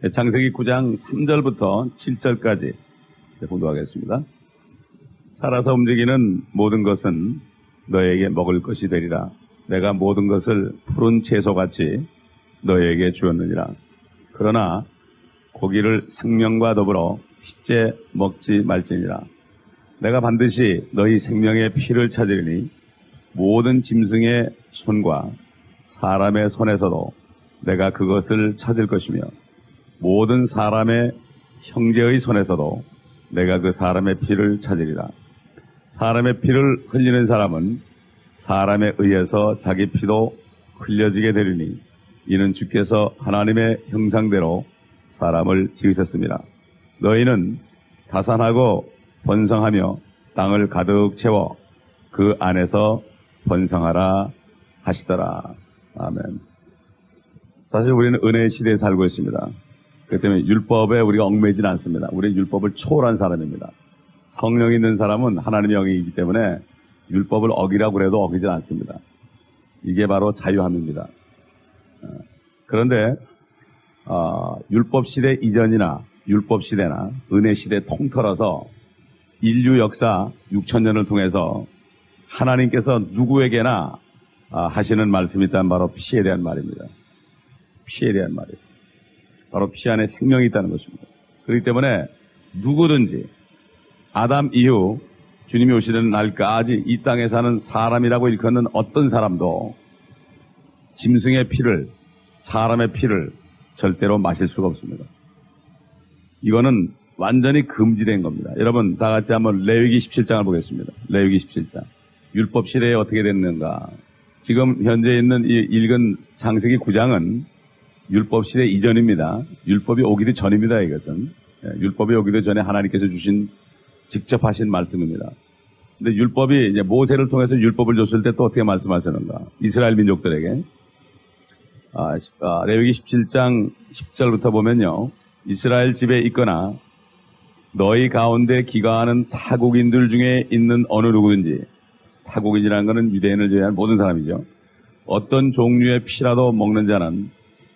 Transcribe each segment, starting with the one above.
창세기 9장 3절부터 7절까지 공부하겠습니다. 살아서 움직이는 모든 것은 너에게 먹을 것이 되리라. 내가 모든 것을 푸른 채소같이 너에게 주었느니라. 그러나 고기를 생명과 더불어 핏째 먹지 말지니라. 내가 반드시 너희 생명의 피를 찾으리니 모든 짐승의 손과 사람의 손에서도 내가 그것을 찾을 것이며 모든 사람의 형제의 손에서도 내가 그 사람의 피를 찾으리라. 사람의 피를 흘리는 사람은 사람에 의해서 자기 피도 흘려지게 되리니 이는 주께서 하나님의 형상대로 사람을 지으셨습니다. 너희는 다산하고 번성하며 땅을 가득 채워 그 안에서 번성하라 하시더라. 아멘. 사실 우리는 은혜의 시대에 살고 있습니다. 그렇기 때문에 율법에 우리가 얽매이진 않습니다. 우리는 율법을 초월한 사람입니다. 성령이 있는 사람은 하나님의 영이기 때문에 율법을 어기라고 해도 어기진 않습니다. 이게 바로 자유함입니다. 그런데 율법 시대 이전이나 율법 시대나 은혜 시대 통틀어서 인류 역사 6,000년을 통해서 하나님께서 누구에게나 하시는 말씀이 있다면 바로 피에 대한 말입니다. 피에 대한 말이에요. 바로 피 안에 생명이 있다는 것입니다. 그렇기 때문에 누구든지 아담 이후 주님이 오시는 날까지 이 땅에 사는 사람이라고 일컫는 어떤 사람도 짐승의 피를, 사람의 피를 절대로 마실 수가 없습니다. 이거는 완전히 금지된 겁니다. 여러분 다 같이 한번 레위기 17장을 보겠습니다. 레위기 17장. 율법 시대에 어떻게 됐는가. 지금 현재 있는 이 읽은 창세기 9장은 율법 시대 이전입니다. 율법이 오기도 전입니다. 이것은. 율법이 오기도 전에 하나님께서 주신 직접 하신 말씀입니다. 근데 율법이 이제 모세를 통해서 율법을 줬을 때 또 어떻게 말씀하셨는가? 이스라엘 민족들에게. 레위기 17장 10절부터 보면요. 이스라엘 집에 있거나 너희 가운데 기거하는 타국인들 중에 있는 어느 누구든지, 타국인이라는 것은 유대인을 제외한 모든 사람이죠. 어떤 종류의 피라도 먹는 자는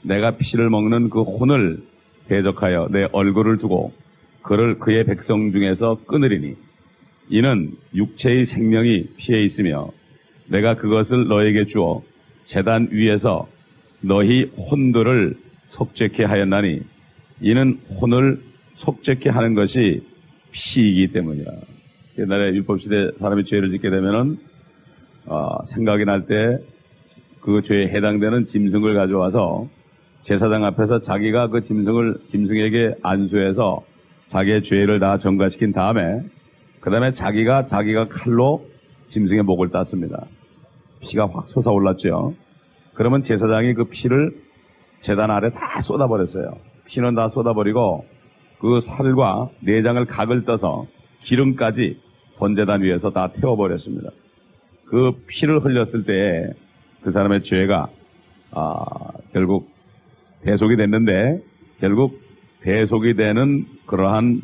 내가 피를 먹는 그 혼을 대적하여 내 얼굴을 두고 그를 그의 백성 중에서 끊으리니 이는 육체의 생명이 피에 있으며 내가 그것을 너에게 주어 제단 위에서 너희 혼들을 속죄케 하였나니 이는 혼을 속죄케 하는 것이 피이기 때문이라. 옛날에 율법시대 사람이 죄를 짓게 되면은 생각이 날 때 그 죄에 해당되는 짐승을 가져와서 제사장 앞에서 자기가 그 짐승에게 안수해서 자기의 죄를 다 전가시킨 다음에 그 다음에 자기가 칼로 짐승의 목을 땄습니다. 피가 확 솟아올랐죠. 그러면 제사장이 그 피를 제단 아래 다 쏟아버렸어요. 피는 다 쏟아버리고 그 살과 내장을 각을 떠서 기름까지 번제단 위에서 다 태워버렸습니다. 그 피를 흘렸을 때에 그 사람의 죄가 결국 대속이 됐는데 결국 대속이 되는 그러한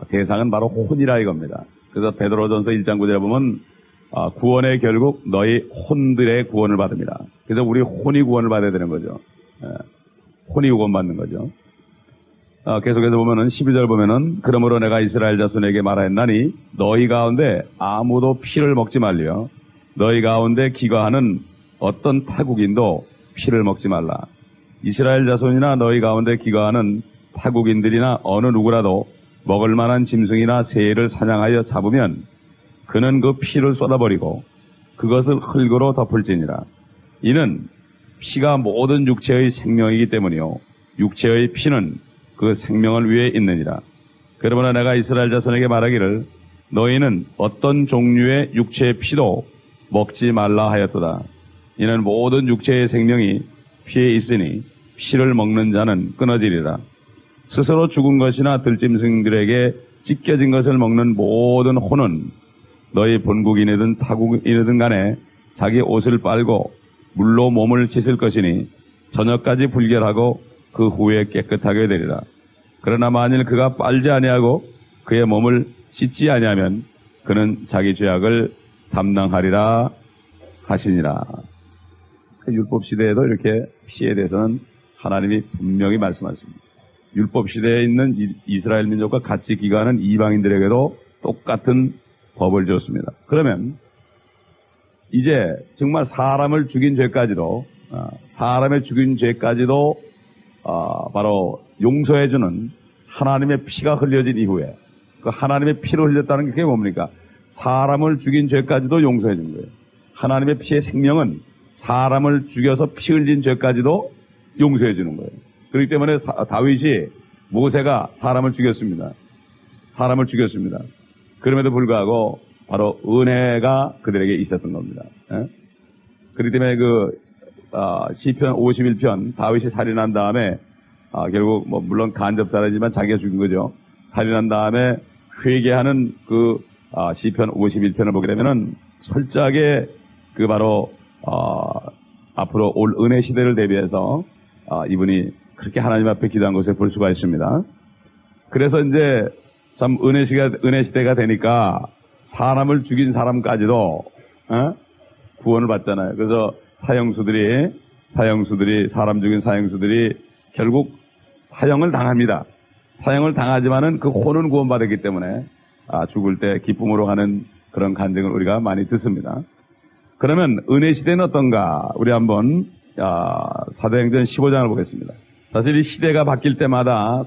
대상은 바로 혼이라 이겁니다. 그래서 베드로전서 1장 9절에 보면 구원의 결국 너희 혼들의 구원을 받습니다. 그래서 우리 혼이 구원을 받아야 되는 거죠. 혼이 구원받는 거죠. 계속해서 보면은 12절 보면은 그러므로 내가 이스라엘 자손에게 말하였나니 너희 가운데 아무도 피를 먹지 말려. 너희 가운데 기거하는 어떤 타국인도 피를 먹지 말라. 이스라엘 자손이나 너희 가운데 기거하는 타국인들이나 어느 누구라도 먹을 만한 짐승이나 새를 사냥하여 잡으면 그는 그 피를 쏟아버리고 그것을 흙으로 덮을지니라. 이는 피가 모든 육체의 생명이기 때문이요 육체의 피는 그 생명을 위해 있느니라. 그러므로 내가 이스라엘 자손에게 말하기를 너희는 어떤 종류의 육체의 피도 먹지 말라 하였도다. 이는 모든 육체의 생명이 피에 있으니 피를 먹는 자는 끊어지리라. 스스로 죽은 것이나 들짐승들에게 찢겨진 것을 먹는 모든 혼은 너희 본국인이든 타국인이든 간에 자기 옷을 빨고 물로 몸을 씻을 것이니 저녁까지 불결하고 그 후에 깨끗하게 되리라. 그러나 만일 그가 빨지 아니하고 그의 몸을 씻지 아니하면 그는 자기 죄악을 담당하리라 하시니라. 율법 시대에도 이렇게 피에 대해서는 하나님이 분명히 말씀하십니다. 율법 시대에 있는 이스라엘 민족과 같이 기거하는 이방인들에게도 똑같은 법을 줬습니다. 그러면 이제 정말 사람을 죽인 죄까지도 바로 용서해주는 하나님의 피가 흘려진 이후에 그 하나님의 피를 흘렸다는 게 그게 뭡니까? 사람을 죽인 죄까지도 용서해 준 거예요. 하나님의 피의 생명은 사람을 죽여서 피 흘린 죄까지도 용서해 주는 거예요. 그렇기 때문에 다윗이 모세가 사람을 죽였습니다. 그럼에도 불구하고 바로 은혜가 그들에게 있었던 겁니다. 예? 그렇기 때문에 시편 51편 다윗이 살인한 다음에 결국 물론 간접살이지만 자기가 죽인 거죠. 살인한 다음에 회개하는 시편 51편을 보게 되면은 철저하게 바로 앞으로 올 은혜 시대를 대비해서 이분이 그렇게 하나님 앞에 기도한 것을 볼 수가 있습니다. 그래서 이제 참 은혜 시대가 되니까 사람을 죽인 사람까지도 구원을 받잖아요. 그래서 사형수들이 사람 죽인 사형수들이 결국 사형을 당합니다. 사형을 당하지만은 그 혼은 구원받았기 때문에 죽을 때 기쁨으로 가는 그런 간증을 우리가 많이 듣습니다. 그러면 은혜 시대는 어떤가? 우리 한번 사도행전 15장을 보겠습니다. 사실 이 시대가 바뀔 때마다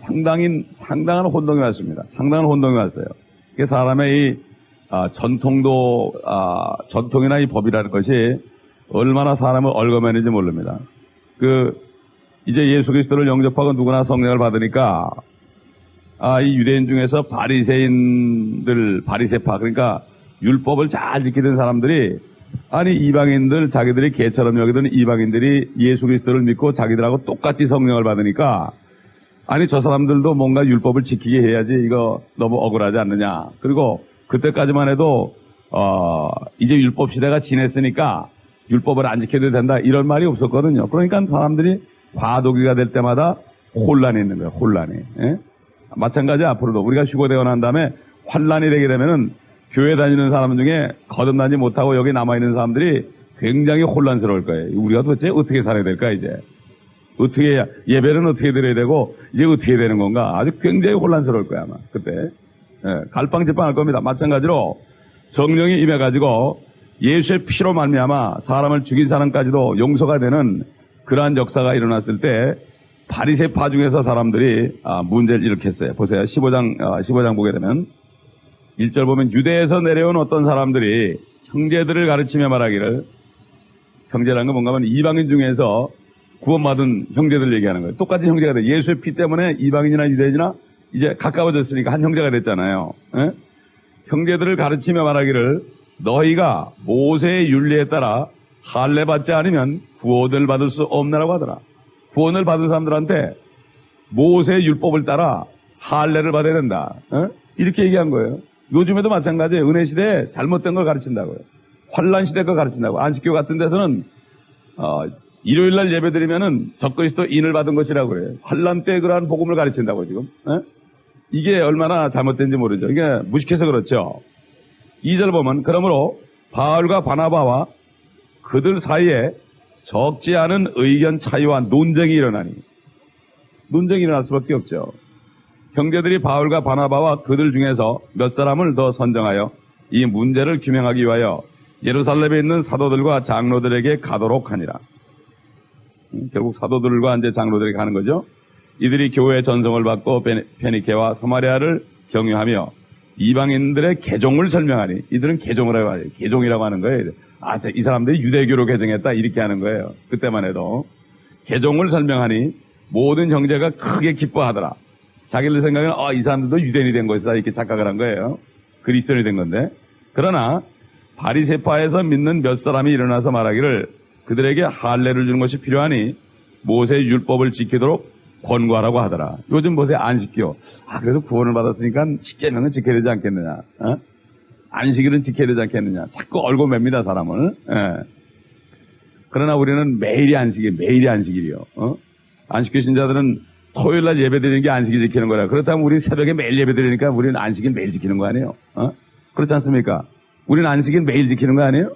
상당한 혼동이 왔습니다. 상당한 혼동이 왔어요. 이게 사람의 이 전통이나 이 법이라는 것이 얼마나 사람을 얽어매는지 모릅니다. 이제 예수 그리스도를 영접하고 누구나 성령을 받으니까 이 유대인 중에서 바리새파 그러니까 율법을 잘 지키던 사람들이 이방인들 자기들이 개처럼 여기던 이방인들이 예수 그리스도를 믿고 자기들하고 똑같이 성령을 받으니까 저 사람들도 뭔가 율법을 지키게 해야지 이거 너무 억울하지 않느냐. 그리고 그때까지만 해도 이제 율법 시대가 지냈으니까 율법을 안 지켜도 된다 이런 말이 없었거든요. 그러니까 사람들이 과도기가 될 때마다 혼란이 있는 거예요. 혼란이. 예? 마찬가지 앞으로도 우리가 휴거되고 난 다음에 환란이 되게 되면은 교회 다니는 사람 중에 거듭나지 못하고 여기 남아있는 사람들이 굉장히 혼란스러울 거예요. 우리가 도대체 어떻게 살아야 될까 이제. 어떻게 예배는 어떻게 드려야 되고 이제 어떻게 해야 되는 건가. 아주 굉장히 혼란스러울 거야 아마 그때. 예, 갈팡질팡할 겁니다. 마찬가지로 성령이 임해가지고 예수의 피로 말미암아 사람을 죽인 사람까지도 용서가 되는 그러한 역사가 일어났을 때 바리새파 중에서 사람들이 문제를 일으켰어요. 보세요. 15장 보게 되면 1절 보면 유대에서 내려온 어떤 사람들이 형제들을 가르치며 말하기를, 형제라는 건 뭔가 하면 이방인 중에서 구원받은 형제들 얘기하는 거예요. 똑같은 형제가 돼. 예수의 피 때문에 이방인이나 유대인이나 이제 가까워졌으니까 한 형제가 됐잖아요. 에? 형제들을 가르치며 말하기를 너희가 모세의 윤리에 따라 할례 받지 않으면 구원을 받을 수 없느라고 하더라. 구원을 받은 사람들한테 모세의 율법을 따라 할례를 받아야 된다. 에? 이렇게 얘기한 거예요. 요즘에도 마찬가지예요. 은혜 시대에 잘못된 걸 가르친다고요. 환란 시대 걸 가르친다고. 안식교 같은 데서는 일요일 날 예배 드리면은 적그리스도 인을 받은 것이라고 그래요. 환란 때 그러한 복음을 가르친다고 지금. 에? 이게 얼마나 잘못된지 모르죠. 이게 무식해서 그렇죠. 2절 보면 그러므로 바울과 바나바와 그들 사이에 적지 않은 의견 차이와 논쟁이 일어나니, 논쟁이 일어날 수밖에 없죠. 형제들이 바울과 바나바와 그들 중에서 몇 사람을 더 선정하여 이 문제를 규명하기 위하여 예루살렘에 있는 사도들과 장로들에게 가도록 하니라. 결국 사도들과 이제 장로들에게 가는 거죠. 이들이 교회의 전성을 받고 페니케와 사마리아를 경유하며 이방인들의 개종을 설명하니, 이들은 개종을 해요. 개종이라고 하는 거예요. 이 사람들이 유대교로 개종했다 이렇게 하는 거예요. 그때만 해도 개종을 설명하니 모든 형제가 크게 기뻐하더라. 자기들 생각에는 이 사람들도 유대인이 된 것이다 이렇게 착각을 한 거예요. 그리스도인이 된 건데. 그러나 바리새파에서 믿는 몇 사람이 일어나서 말하기를 그들에게 할례를 주는 것이 필요하니 모세의 율법을 지키도록 권고하라고 하더라. 요즘 보세요. 안식교. 그래도 구원을 받았으니까 십계명은 지켜야 되지 않겠느냐. 안식일은 지켜야 되지 않겠느냐. 자꾸 얼고 맵니다 사람을. 그러나 우리는 매일이 안식일이요. 안식교 신자들은 토요일날 예배 드리는 게 안식일 지키는 거라. 그렇다면 우리 새벽에 매일 예배 드리니까 우리는 안식일 매일 지키는 거 아니에요? 그렇지 않습니까? 우리는 안식일 매일 지키는 거 아니에요?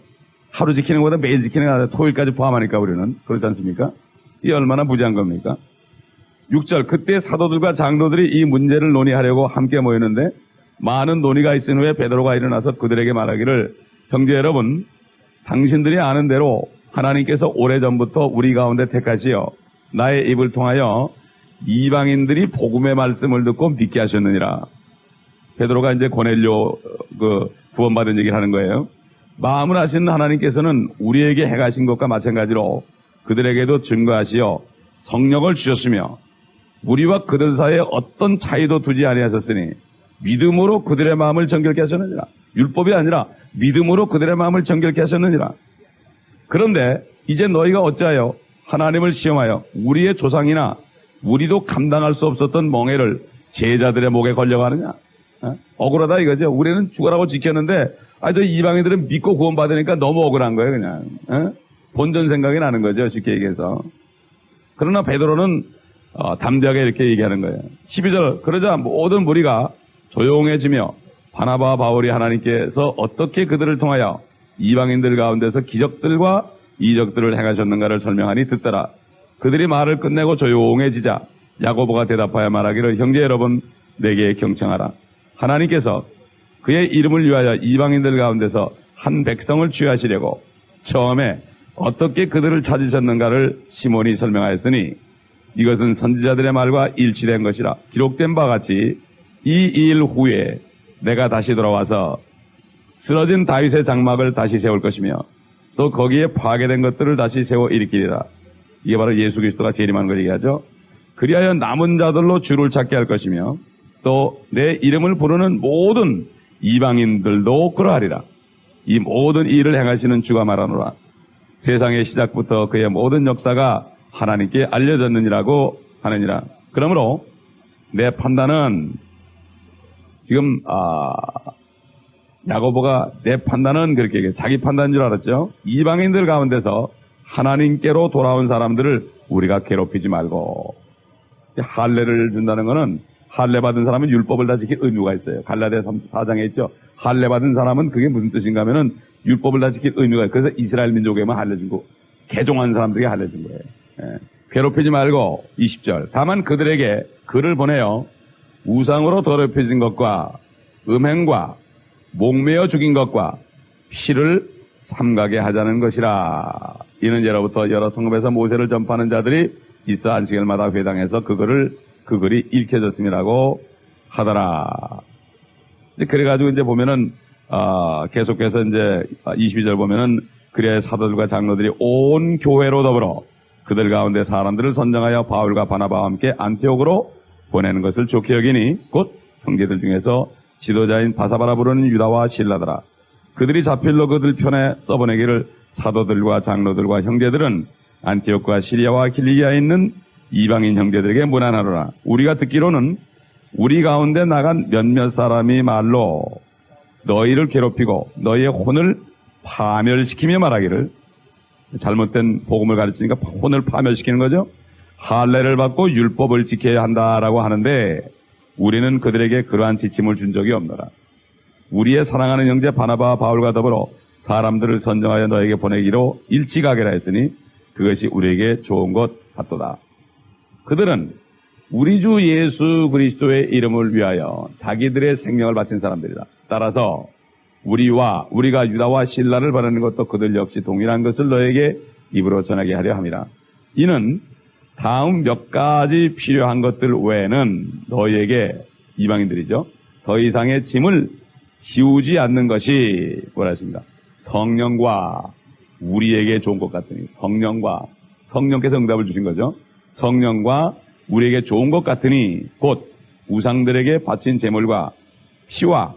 하루 지키는 것보다 매일 지키는 거 아니에요? 토요일까지 포함하니까 우리는. 그렇지 않습니까? 이게 얼마나 무지한 겁니까? 6절 그때 사도들과 장로들이 이 문제를 논의하려고 함께 모였는데 많은 논의가 있은 후에 베드로가 일어나서 그들에게 말하기를 형제 여러분 당신들이 아는 대로 하나님께서 오래전부터 우리 가운데 택하시어 나의 입을 통하여 이방인들이 복음의 말씀을 듣고 믿게 하셨느니라. 베드로가 이제 고넬료 구원받은 얘기를 하는 거예요. 마음을 아시는 하나님께서는 우리에게 행하신 것과 마찬가지로 그들에게도 증거하시어 성령을 주셨으며 우리와 그들 사이에 어떤 차이도 두지 아니하셨으니 믿음으로 그들의 마음을 정결케 하셨느니라. 율법이 아니라 믿음으로 그들의 마음을 정결케 하셨느니라. 그런데 이제 너희가 어찌하여 하나님을 시험하여 우리의 조상이나 우리도 감당할 수 없었던 멍해를 제자들의 목에 걸려가느냐? 억울하다 이거죠. 우리는 죽으라고 지켰는데 저 이방인들은 믿고 구원받으니까 너무 억울한 거예요. 그냥 본전 생각이 나는 거죠. 쉽게 얘기해서. 그러나 베드로는 담대하게 이렇게 얘기하는 거예요. 12절 그러자 모든 무리가 조용해지며 바나바와 바울이 하나님께서 어떻게 그들을 통하여 이방인들 가운데서 기적들과 이적들을 행하셨는가를 설명하니 듣더라. 그들이 말을 끝내고 조용해지자 야고보가 대답하여 말하기를 형제 여러분 내게 경청하라. 하나님께서 그의 이름을 위하여 이방인들 가운데서 한 백성을 취하시려고 처음에 어떻게 그들을 찾으셨는가를 시몬이 설명하였으니 이것은 선지자들의 말과 일치된 것이라. 기록된 바와 같이 이 일 후에 내가 다시 돌아와서 쓰러진 다윗의 장막을 다시 세울 것이며 또 거기에 파괴된 것들을 다시 세워 일으키리라. 이게 바로 예수 그리스도가 재림하는 걸 얘기하죠. 그리하여 남은 자들로 주를 찾게 할 것이며 또 내 이름을 부르는 모든 이방인들도 그러하리라. 이 모든 일을 행하시는 주가 말하노라. 세상의 시작부터 그의 모든 역사가 하나님께 알려졌느니라고 하느니라. 그러므로 내 판단은 지금 야고보가 내 판단은 그렇게 얘기해. 자기 판단인 줄 알았죠. 이방인들 가운데서 하나님께로 돌아온 사람들을 우리가 괴롭히지 말고 할례를 준다는 것은 할례 받은 사람은 율법을 다 지킬 의무가 있어요. 갈라디아 4장에 있죠. 할례 받은 사람은 그게 무슨 뜻인가 하면은 율법을 다 지킬 의무가 있어요. 그래서 이스라엘 민족에만 할례 주고 개종한 사람들에게 할례 준 거예요. 괴롭히지 말고 20절 다만 그들에게 글을 보내어 우상으로 더럽혀진 것과 음행과 목매어 죽인 것과 피를 삼가게 하자는 것이라. 이는 예로부터 여러 성읍에서 모세를 전파하는 자들이 있어 안식일마다 회당에서 그 글이 읽혀졌음이라고 하더라. 그래가지고 이제 보면은 계속해서 이제 22절 보면은 그리하여 사도들과 장로들이 온 교회로 더불어 그들 가운데 사람들을 선정하여 바울과 바나바와 함께 안티옥으로 보내는 것을 좋게 여기니 곧 형제들 중에서 지도자인 바사바라 부르는 유다와 실라더라. 그들이 자필로 그들 편에 써보내기를 사도들과 장로들과 형제들은 안티옥과 시리아와 길리기아에 있는 이방인 형제들에게 문안하노라. 우리가 듣기로는 우리 가운데 나간 몇몇 사람이 말로 너희를 괴롭히고 너희의 혼을 파멸시키며 말하기를, 잘못된 복음을 가르치니까 혼을 파멸시키는 거죠. 할례를 받고 율법을 지켜야 한다라고 하는데 우리는 그들에게 그러한 지침을 준 적이 없노라. 우리의 사랑하는 형제 바나바와 바울과 더불어 사람들을 선정하여 너에게 보내기로 일치가게라 했으니 그것이 우리에게 좋은 것 같도다. 그들은 우리 주 예수 그리스도의 이름을 위하여 자기들의 생명을 바친 사람들이다. 따라서 우리가 유다와 실라를 바라는 것도 그들 역시 동일한 것을 너에게 입으로 전하게 하려 함이라. 이는 다음 몇 가지 필요한 것들 외에는 너희에게, 이방인들이죠, 더 이상의 짐을 지우지 않는 것이 뭐라 했습니다. 성령과 우리에게 좋은 것 같으니, 성령께서 응답을 주신 거죠. 성령과 우리에게 좋은 것 같으니 곧 우상들에게 바친 제물과 피와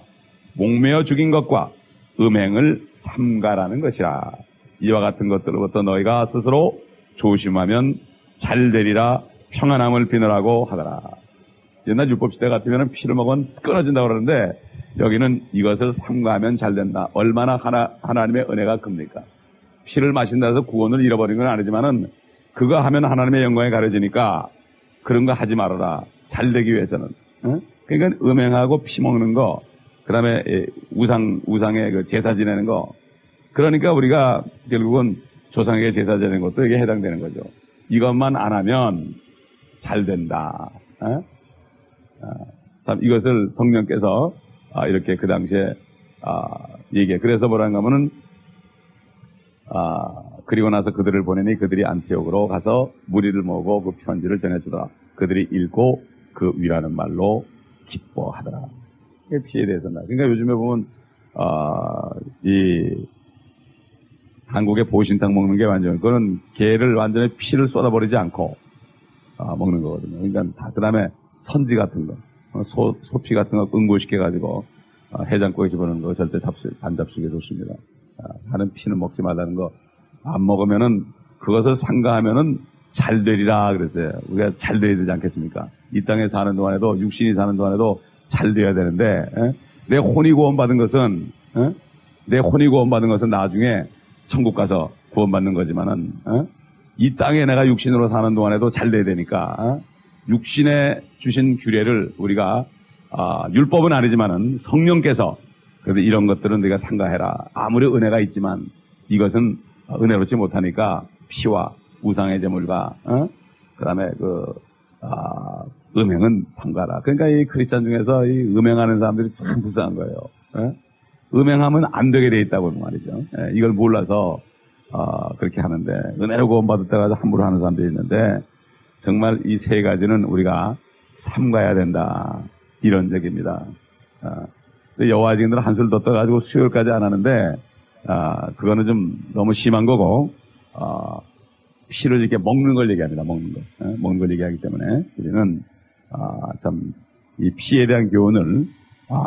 목매어 죽인 것과 음행을 삼가라는 것이라. 이와 같은 것들로부터 너희가 스스로 조심하면 잘 되리라. 평안함을 비느라고 하더라. 옛날 율법시대 같으면 피를 먹으면 끊어진다고 그러는데 여기는 이것을 삼가하면 잘 된다. 얼마나 하나님의 은혜가 큽니까? 피를 마신다 해서 구원을 잃어버린 건 아니지만은 그거 하면 하나님의 영광이 가려지니까 그런 거 하지 말아라. 잘 되기 위해서는. 그러니까 음행하고 피 먹는 거, 그 다음에 우상의 그 제사 지내는 거. 그러니까 우리가 결국은 조상에게 제사 지내는 것도 이게 해당되는 거죠. 이것만 안 하면 잘 된다. 참 이것을 성령께서 이렇게 그 당시에 얘기해. 그래서 뭐라는가 하면은 그리고 나서 그들을 보내니 그들이 안티옥으로 가서 무리를 모으고 그 편지를 전해주더라. 그들이 읽고 그 위라는 말로 기뻐하더라. 이게 피에 대해서나. 그러니까 요즘에 보면 이 한국의 보신탕 먹는 게 완전 그거는 게를 완전히 피를 쏟아버리지 않고 먹는 거거든요. 그러니까 다 그다음에 선지 같은 거, 소피 같은 거 응고시켜 가지고 해장국에 집어넣는 거 절대 안 잡수게 좋습니다. 하는 피는 먹지 말라는 거 안 먹으면은 그것을 상가하면은 잘 되리라 그랬어요. 우리가 잘 돼야 되지 않겠습니까? 이 땅에 사는 동안에도 육신이 사는 동안에도 잘 돼야 되는데 내 혼이 구원받은 것은 나중에 천국 가서 구원받는 거지만은 이 땅에 내가 육신으로 사는 동안에도 잘 돼야 되니까 육신에 주신 규례를 우리가 율법은 아니지만은 성령께서 그래도 이런 것들은 네가 상가해라. 아무리 은혜가 있지만 이것은 은혜롭지 못하니까 피와 우상의 제물과 그다음에 음행은 상가라. 그러니까 이 크리스찬 중에서 이 음행하는 사람들이 참 불쌍한 거예요. 음행하면 안 되게 돼 있다고 말이죠. 이걸 몰라서 그렇게 하는데 은혜로 구원받을 때 가서 함부로 하는 사람들이 있는데 정말 이 세 가지는 우리가 삼가야 된다. 이런 얘기입니다. 여호와 증인들은 한술 더 떠가지고 수요일까지 안 하는데 그거는 좀 너무 심한 거고 피를 이렇게 먹는 걸 얘기합니다. 먹는 걸 얘기하기 때문에 우리는 참 이 피에 대한 교훈을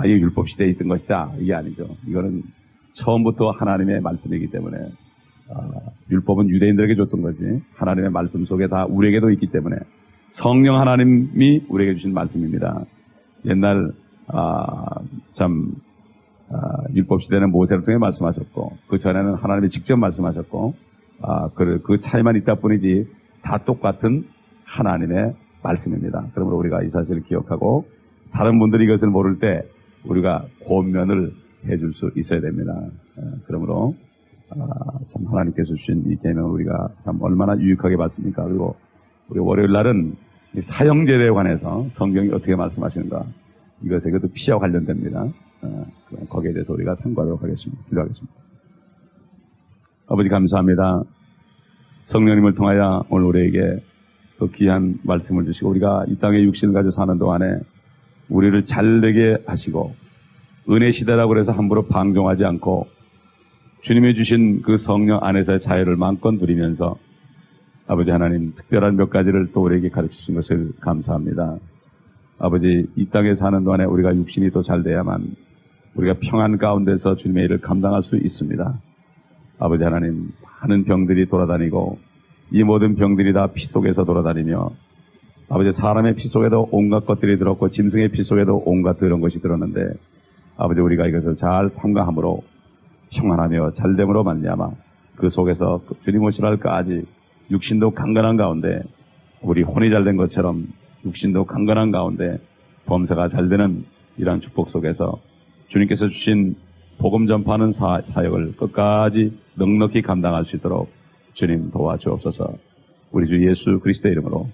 이게 율법 시대에 있던 것이다. 이게 아니죠. 이거는 처음부터 하나님의 말씀이기 때문에 율법은 유대인들에게 줬던 거지 하나님의 말씀 속에 다 우리에게도 있기 때문에 성령 하나님이 우리에게 주신 말씀입니다. 옛날 율법 시대는 모세를 통해 말씀하셨고 그 전에는 하나님이 직접 말씀하셨고 그 차이만 있다 뿐이지 다 똑같은 하나님의 말씀입니다. 그러므로 우리가 이 사실을 기억하고 다른 분들이 이것을 모를 때 우리가 권면을 해줄 수 있어야 됩니다. 그러므로 참 하나님께서 주신 이 계명을 우리가 참 얼마나 유익하게 봤습니까? 그리고 우리 월요일 날은 사형제도에 관해서 성경이 어떻게 말씀하시는가 이것에게도 피와 관련됩니다. 거기에 대해서 우리가 상고하도록 하겠습니다. 기도하겠습니다. 아버지 감사합니다. 성령님을 통하여 오늘 우리에게 그 귀한 말씀을 주시고 우리가 이 땅에 육신을 가지고 사는 동안에 우리를 잘되게 하시고 은혜 시대라고 해서 함부로 방종하지 않고 주님이 주신 그 성령 안에서의 자유를 마음껏 누리면서 아버지 하나님 특별한 몇 가지를 또 우리에게 가르쳐 주신 것을 감사합니다. 아버지 이 땅에 사는 동안에 우리가 육신이 또 잘 돼야만 우리가 평안 가운데서 주님의 일을 감당할 수 있습니다. 아버지 하나님 많은 병들이 돌아다니고 이 모든 병들이 다 피 속에서 돌아다니며 아버지 사람의 피 속에도 온갖 것들이 들었고 짐승의 피 속에도 온갖 그런 것이 들었는데 아버지 우리가 이것을 잘 삼가함으로 평안하며 잘됨으로 말미암아 그 속에서 주님 오시랄까지 육신도 강건한 가운데 우리 혼이 잘된 것처럼 육신도 강건한 가운데 범사가 잘되는 이러한 축복 속에서 주님께서 주신 복음 전파하는 사역을 끝까지 넉넉히 감당할 수 있도록 주님 도와주옵소서. 우리 주 예수 그리스도의 이름으로